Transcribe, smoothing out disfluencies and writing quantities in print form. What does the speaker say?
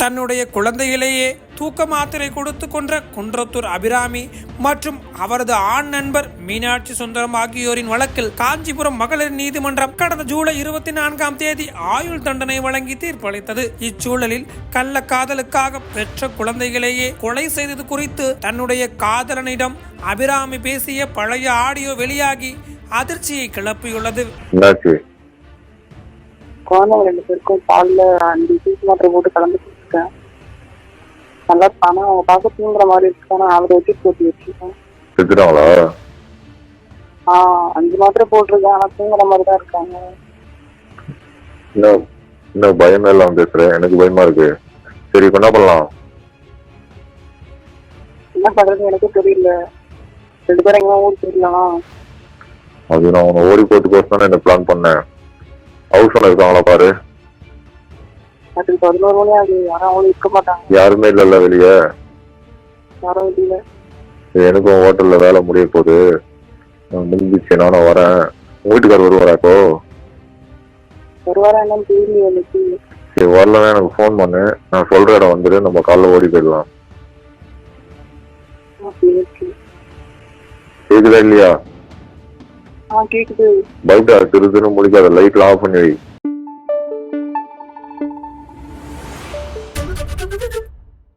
தன்னுடைய குழந்தையிலேயே தூக்க மாத்திரை கொடுத்து கொன்ற குன்றத்தூர் அபிராமி மற்றும் அவரது ஆண் நண்பர் மீனாட்சி சுந்தரம் ஆகியோரின் வழக்கில் காஞ்சிபுரம் மகளிர் நீதிமன்றம் கடந்த ஜூலை 24ஆம் தேதி ஆயுள் தண்டனை வழங்கி தீர்ப்பளித்தது. இச்சூழலில் கள்ள காதலுக்காக பெற்ற குழந்தைகளையே கொலை செய்தது குறித்து தன்னுடைய காதலனிடம் அபிராமி பேசிய பழைய ஆடியோ வெளியாகி அதிர்ச்சியை கிளப்பியுள்ளது. குழந்தைங்க 2 பேருக்கும் பால்ல 5 சீஸ் மாத்திரை போட்டு கலந்து கொடுத்துருக்கேன். நல்லா ஆனா அவங்க பார்க்க தூங்குற மாதிரி இருக்கு. ஆனா அவரை வச்சு போட்டு வச்சிருக்கேன். 5 மாத்திரை போட்டிருக்கேன். ஆனா தூங்குற மாதிரி தான் இருக்காங்க. இன்னும் பயமே இல்லாம பேசுறேன். எனக்கு பயமா இருக்கு. சரி என்ன பண்ணலாம்? என்ன பண்றது எனக்கு தெரியல. 2 பேரும் எங்க ஊருக்கு போயிடலாம். அது நான் உன்னை ஓடி போட்டுக்கோசம் என்ன பிளான் பண்ணேன். ஹவுஸ் ஓனர் இருக்காங்களா பாரு. அது 11 மணி ஆகுது. யாரும் அவங்களும் இருக்க மாட்டாங்க. யாருமே இல்ல வெளியே. யாரும் இல்ல. எனக்கும் ஹோட்டல்ல வேலை முடிய போகுது. முடிஞ்சிச்சு. நானும் வரேன். வீட்டுக்காரர் வருவாராக்கோ? வருவாரா என்னன்னு தெரியல எனக்கு. சரி வரலன்னா எனக்கு ஃபோன் பண்ணு. நான் சொல்ற இடம் வந்துடு. நம்ம காலைல ஓடி போயிடலாம். கேக்குதா இல்லையா? கேக்குது. பைக் திருதுன்னு முடிக்காத. லைட்லாம் ஆஃப் பண்ணி வை.